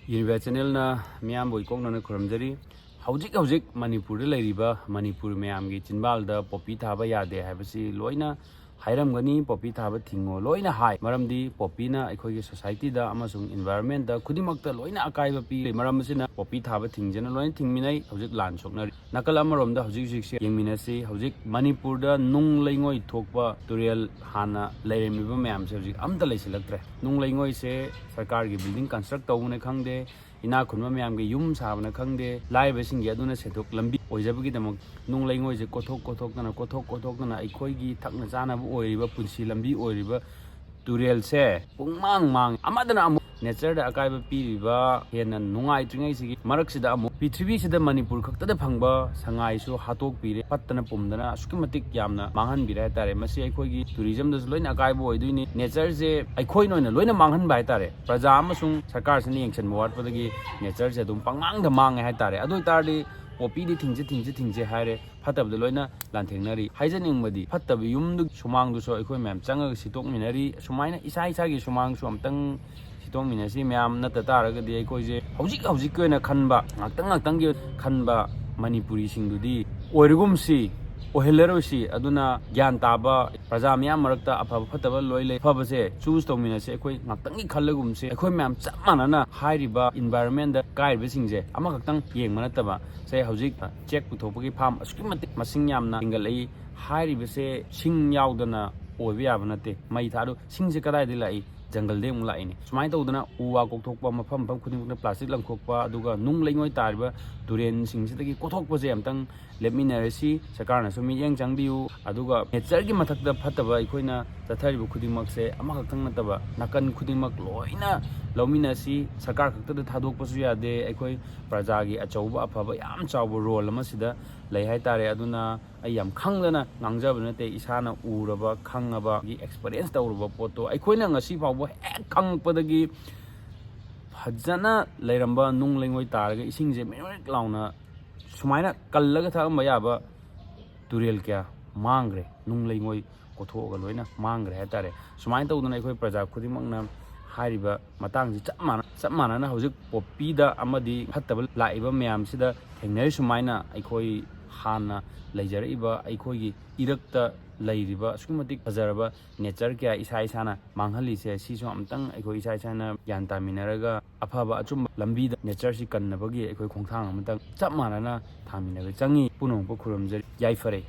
ꯏꯔꯤꯕ ꯆꯦꯅꯦꯜꯅ ꯃꯤꯌꯥꯝꯕꯨ ꯏꯀꯣꯛꯅꯅ ꯈꯨꯔꯨꯝꯖꯔꯤ ꯍꯧꯖꯤꯛ ꯃꯅꯤꯄꯨꯔꯗ ꯂꯩꯔꯤꯕ ꯃꯅꯤꯄꯨꯔ ꯃꯌꯥꯝꯒꯤ ꯆꯤꯟꯕꯥꯜꯗ ꯄꯣꯄꯤ ꯊꯥꯕ ꯌꯥꯗꯦ ꯍꯥꯏꯕꯁꯤ ꯂꯣꯏꯅ ꯍꯥꯏꯔꯝꯒꯅꯤ ꯄꯣꯄꯤ ꯊꯥꯕ ꯊꯤꯡꯉꯣ ꯂꯣꯏꯅ ꯍꯥꯏ ꯃꯔꯝꯗꯤ ꯄꯣꯄꯤꯅ ꯑꯩꯈꯣꯏꯒꯤ ꯁꯣꯁꯥꯏꯇꯤꯗ ꯑꯃꯁꯨꯡ ꯏꯟꯚꯥꯏꯔꯟꯃꯦꯟꯇ ꯈꯨꯗꯤꯡꯃꯛꯇ ꯂꯣꯏꯅ ꯑꯀꯥꯏꯕ ꯄꯤ ꯃꯔꯝ ꯑꯁꯤꯅ ꯄꯣꯄꯤ ꯊꯥꯕ ꯊꯤꯡꯖꯅ ꯂꯣꯏꯅ ꯊꯤꯡꯃꯤꯟꯅꯩ ꯍꯧꯖꯤꯛ ꯂꯥꯟ ꯁꯣꯛꯅꯔꯤ ꯅꯥꯀꯜ ꯑꯃꯔꯣꯝꯗ ꯍꯧꯖꯤꯛꯁꯦ ꯌꯦꯡꯃꯤꯟꯅꯁꯤ ꯍꯧꯖꯤꯛ ꯃꯅꯤꯄꯨꯔꯗ ꯅꯨꯡ ꯂꯩꯉꯣꯏ ꯊꯣꯛꯄ ꯇꯨꯔꯦꯜ ꯍꯥꯟꯅ ꯂꯩꯔꯝꯃꯤꯕ ꯃꯌꯥꯝꯁꯦ ꯍꯧꯖꯤꯛ ꯑꯝꯇ ꯂꯩꯁꯤꯜꯂꯛꯇ꯭ꯔꯦ ꯅꯨꯡ ꯂꯩꯉꯣꯏꯁꯦ ꯁꯔꯀꯥꯔꯒꯤ ꯕꯤꯜꯗꯤꯡ ꯀꯟꯁꯇ꯭ꯔꯛ ꯇꯧꯕꯅ ꯈꯪꯗꯦ ꯏꯅꯥꯛ ꯈꯨꯟꯕ ꯃꯌꯥꯝꯒꯤ ꯌꯨꯝ ꯁꯥꯕꯅ ꯈꯪꯗꯦ ꯂꯥꯏꯔꯕꯁꯤꯡꯒꯤ ꯑꯗꯨꯅ ꯁꯦꯟꯊꯣꯛ ꯂꯝꯕꯤ ꯑꯣꯏꯖꯕꯒꯤꯗꯃꯛ ꯅꯨꯡ ꯂꯩꯉꯣꯏꯁꯦ ꯀꯣꯊꯣꯛꯇꯅ ꯑꯩꯈꯣꯏꯒꯤ ꯊꯛꯅ ꯆꯥꯅꯕ ꯑꯣꯏꯔꯤꯕ ꯄꯨꯟꯁꯤ ꯂꯝꯕꯤ ꯑꯣꯏꯔꯤꯕ ꯇꯨꯔꯦꯜꯁꯦ ꯄꯨꯡꯃꯥꯡ ꯑꯃꯗꯅ ꯑꯃꯨꯛ ꯅꯦꯆꯔꯗ ꯑꯀꯥꯏꯕ ꯄꯤꯔꯤꯕ ꯍꯦꯟꯅ ꯅꯨꯡꯉꯥꯏꯇ꯭ꯔꯤꯉꯩꯁꯤꯒꯤ ꯃꯔꯛꯁꯤꯗ ꯑꯃꯨꯛ ꯄ꯭ꯔꯤꯊꯤꯕꯤꯁꯤꯗ ꯃꯅꯤꯄꯨꯔ ꯈꯛꯇꯗ ꯐꯪꯕ ꯁꯉꯥꯏꯁꯨ ꯍꯥꯠꯇꯣꯛꯄꯤꯔꯦ ꯄꯠꯇꯅ ꯄꯨꯝꯗꯅ ꯑꯁꯨꯛꯀꯤ ꯃꯇꯤꯛ ꯌꯥꯝꯅ ꯃꯥꯡꯍꯟꯕꯤꯔꯦ ꯍꯥꯏꯇꯥꯔꯦ ꯃꯁꯤ ꯑꯩꯈꯣꯏꯒꯤ ꯇꯨꯔꯤꯖꯝꯗꯁꯨ ꯂꯣꯏꯅ ꯑꯀꯥꯏꯕ ꯑꯣꯏꯗꯣꯏꯅꯤ ꯅꯦꯆꯔꯁꯦ ꯑꯩꯈꯣꯏꯅ ꯑꯣꯏꯅ ꯂꯣꯏꯅ ꯃꯥꯡꯍꯟꯕ ꯍꯥꯏꯇꯥꯔꯦ ꯄ꯭ꯔꯖꯥ ꯑꯃꯁꯨꯡ ꯁꯔꯀꯥꯔꯁꯤꯅ ꯌꯦꯡꯁꯤꯟꯕ ꯋꯥꯠꯄꯗꯒꯤ ꯅꯦꯆꯔꯁꯦ ꯑꯗꯨꯝ ꯄꯪꯃꯥꯡꯗ ꯃꯥꯡꯉꯦ ꯍꯥꯏꯇꯥꯔꯦ ꯑꯗꯨ ꯑꯣꯏꯇꯥꯔꯗꯤ ꯄꯣꯄꯤꯗꯤ ꯊꯤꯡꯁꯦ ꯍꯥꯏꯔꯦ ꯐꯠꯇꯕꯗ ꯂꯣꯏꯅ ꯂꯥꯟꯊꯦꯡꯅꯔꯤ ꯍꯥꯏꯖꯅꯤꯡꯕꯗꯤ ꯐꯠꯇꯕ ꯌꯨꯝꯗꯨꯒꯤ ꯁꯨꯃꯥꯡꯗꯨꯁꯨ ꯑꯩꯈꯣꯏ ꯃꯌꯥꯝ ꯆꯪꯉꯒ ꯁꯤꯠꯇꯣꯛꯃꯤꯟꯅꯔꯤ ꯁꯨꯃꯥꯏꯅ ꯏꯁꯥꯒꯤ ꯁꯨꯃꯥꯡꯁꯨ ꯑꯝꯇꯪ ꯁꯤꯠꯇꯣꯛꯃꯤꯟꯅꯁꯤ ꯃꯌꯥꯝ ꯅꯠꯇ ꯇꯥꯔꯒꯗꯤ ꯑꯩꯈꯣꯏꯁꯦ ꯍꯧꯖꯤꯛꯀꯤ ꯑꯣꯏꯅ ꯈꯟꯕ ꯉꯥꯛꯇꯪꯒꯤ ꯈꯟꯕ ꯃꯅꯤꯄꯨꯔꯤꯁꯤꯡꯗꯨꯗꯤ ꯑꯣꯏꯔꯒꯨꯝꯁꯤ ꯑꯣꯏꯍꯜꯂꯔꯣꯏꯁꯤ ꯑꯗꯨꯅ ꯒ꯭ꯌꯥꯟ ꯇꯥꯕ ꯄ꯭ꯔꯖꯥ ꯃꯌꯥꯝ ꯃꯔꯛꯇ ꯑꯐꯕ ꯐꯠꯇꯕ ꯂꯣꯏ ꯂꯩ ꯑꯐꯕꯁꯦ ꯆꯨꯁ ꯇꯧꯃꯤꯟꯅꯁꯦ ꯑꯩꯈꯣꯏ ꯉꯥꯛꯇꯪꯒꯤ ꯈꯜꯂꯒꯨꯝꯁꯦ ꯑꯩꯈꯣꯏ ꯃꯌꯥꯝ ꯆꯞ ꯃꯥꯟꯅꯅ ꯍꯥꯏꯔꯤꯕ ꯏꯟꯚꯥꯏꯔꯟꯃꯦꯟꯗ ꯀꯥꯏꯔꯤꯕꯁꯤꯡꯁꯦ ꯑꯃꯈꯛꯇꯪ ꯌꯦꯡꯕ ꯅꯠꯇꯕ ꯍꯧꯖꯤꯛ ꯆꯦꯛ ꯄꯨꯊꯣꯛꯄꯒꯤ ꯐꯥꯔꯝ ꯑꯁꯨꯛꯀꯤ ꯃꯇꯤꯛ ꯃꯁꯤꯡ ꯌꯥꯝꯅ ꯍꯦꯟꯒꯠꯂꯛꯏ ꯍꯥꯏꯔꯤꯕꯁꯦ ꯁꯤꯡ ꯌꯥꯎꯗꯅ ꯑꯣꯏꯕ ꯌꯥꯕ ꯅꯠꯇꯦ ꯃꯩ ꯊꯥꯗꯨ ꯁꯤꯡꯁꯦ ꯀꯗꯥꯏꯗꯒꯤ ꯂꯥꯛꯏ ꯖꯪꯒꯜꯗꯩ ꯑꯃꯨꯛ ꯂꯥꯛꯏꯅꯤ ꯁꯨꯃꯥꯏꯅ ꯇꯧꯗꯅ ꯎ ꯋꯥ ꯀꯣꯛꯊꯣꯛꯄ ꯃꯐꯝ ꯈꯨꯗꯤꯡꯃꯛꯇ ꯄ꯭ꯂꯥꯁꯇꯤꯛ ꯂꯪꯊꯣꯛꯄ ꯑꯗꯨꯒ ꯅꯨꯡ ꯂꯩꯉꯣꯏ ꯇꯥꯔꯤꯕ ꯇꯨꯔꯦꯟꯁꯤꯡꯁꯤꯗꯒꯤ ꯀꯣꯛꯊꯣꯛꯄꯁꯦ ꯑꯝꯇꯪ ꯂꯦꯞꯃꯤꯟꯅꯔꯁꯤ ꯁꯔꯀꯥꯔꯅꯁꯨ ꯃꯤꯠꯌꯦꯡ ꯆꯪꯕꯤꯌꯨ ꯑꯗꯨꯒ ꯅꯦꯆꯔꯒꯤ ꯃꯊꯛꯇ ꯐꯠꯇꯕ ꯑꯩꯈꯣꯏꯅ ꯆꯠꯊꯔꯤꯕ ꯈꯨꯗꯤꯡꯃꯛꯁꯦ ꯑꯃꯈꯛꯇꯪ ꯅꯠꯇꯕ ꯅꯥꯀꯟ ꯈꯨꯗꯤꯡꯃꯛ ꯂꯣꯏꯅ ꯂꯧꯃꯤꯟꯅꯁꯤ ꯁꯔꯀꯥꯔ ꯈꯛꯇꯗ ꯊꯥꯗꯣꯛꯄꯁꯨ ꯌꯥꯗꯦ ꯑꯩꯈꯣꯏ ꯄ꯭ꯔꯖꯥꯒꯤ ꯑꯆꯧꯕ ꯑꯐꯕ ꯌꯥꯝ ꯆꯥꯎꯕ ꯔꯣꯜ ꯑꯃ ꯁꯤꯗ ꯂꯩ ꯍꯥꯏꯇꯥꯔꯦ ꯑꯗꯨꯅ ꯑꯩ ꯌꯥꯝ ꯈꯪꯗꯅ ꯉꯥꯡꯖꯕ ꯅꯠꯇꯦ ꯏꯁꯥꯅ ꯎꯔꯕ ꯈꯪꯉꯕꯒꯤ ꯑꯦꯛꯁꯄꯔꯤꯌꯦꯟꯁ ꯇꯧꯔꯨꯕ ꯄꯣꯠꯇꯣ ꯑꯩꯈꯣꯏꯅ ꯉꯁꯤ ꯐꯥꯎꯕ ꯍꯦꯛ ꯈꯪꯉꯛꯄꯗꯒꯤ ꯐꯖꯅ ꯂꯩꯔꯝꯕ ꯅꯨꯡ ꯂꯩꯉꯣꯏ ꯇꯥꯔꯒ ꯏꯁꯤꯡꯁꯦ ꯃꯦꯔꯦꯛ ꯂꯥꯎꯅ ꯁꯨꯃꯥꯏꯅ ꯀꯜꯂꯒ ꯊꯛꯑꯝꯕ ꯌꯥꯕ ꯇꯨꯔꯦꯜ ꯀꯌꯥ ꯃꯥꯡꯈ꯭ꯔꯦ ꯅꯨꯡ ꯂꯩꯉꯣꯏ ꯀꯣꯊꯣꯛꯑꯒ ꯂꯣꯏꯅ ꯃꯥꯡꯈ꯭ꯔꯦ ꯍꯥꯏꯇꯥꯔꯦ ꯁꯨꯃꯥꯏꯅ ꯇꯧꯗꯅ ꯑꯩꯈꯣꯏ ꯄ꯭ꯔꯖꯥ ꯈꯨꯗꯤꯡꯃꯛꯅ ꯍꯥꯏꯔꯤꯕ ꯃꯇꯥꯡꯁꯤ ꯆꯞ ꯃꯥꯟꯅꯅ ꯍꯧꯖꯤꯛ ꯄꯣꯄꯤꯗ ꯑꯃꯗꯤ ꯐꯠꯇꯕ ꯂꯥꯛꯏꯕ ꯃꯌꯥꯝꯁꯤꯗ ꯊꯦꯡꯅꯔꯤ ꯁꯨꯃꯥꯏꯅ ꯑꯩꯈꯣই ꯍꯥꯟꯅ ꯂꯩꯖꯔꯛꯏꯕ ꯑꯩꯈꯣꯏꯒꯤ ꯏꯔꯛꯇ ꯂꯩꯔꯤꯕ ꯑꯁꯨꯛꯀꯤ ꯃꯇꯤꯛ ꯐꯖꯔꯕ ꯅꯦꯆꯔ ꯀꯌꯥ ꯏꯁꯥꯅ ꯑꯃꯥꯡꯍꯜꯂꯤꯁꯦ ꯁꯤꯁꯨ ꯑꯝꯇꯪ ꯑꯩꯈꯣꯏ ꯏꯁꯥꯅ ꯒ꯭ꯌꯥꯟ ꯇꯥꯃꯤꯟꯅꯔꯒ ꯑꯐꯕ ꯑꯆꯨꯝꯕ ꯂꯝꯕꯤꯗ ꯅꯦꯆꯔꯁꯤ ꯀꯟꯅꯕꯒꯤ ꯑꯩꯈꯣꯏ ꯈꯣꯡꯊꯥꯡ ꯑꯃꯇꯪ ꯆꯞ ꯃꯥꯟꯅꯅ ꯊꯥꯃꯤꯟꯅꯕ ꯆꯪꯉꯤ ꯄꯨꯝꯅꯃꯛꯄꯨ ꯈꯨꯔꯨꯝꯖꯔꯤ ꯌꯥꯏꯐꯔꯦ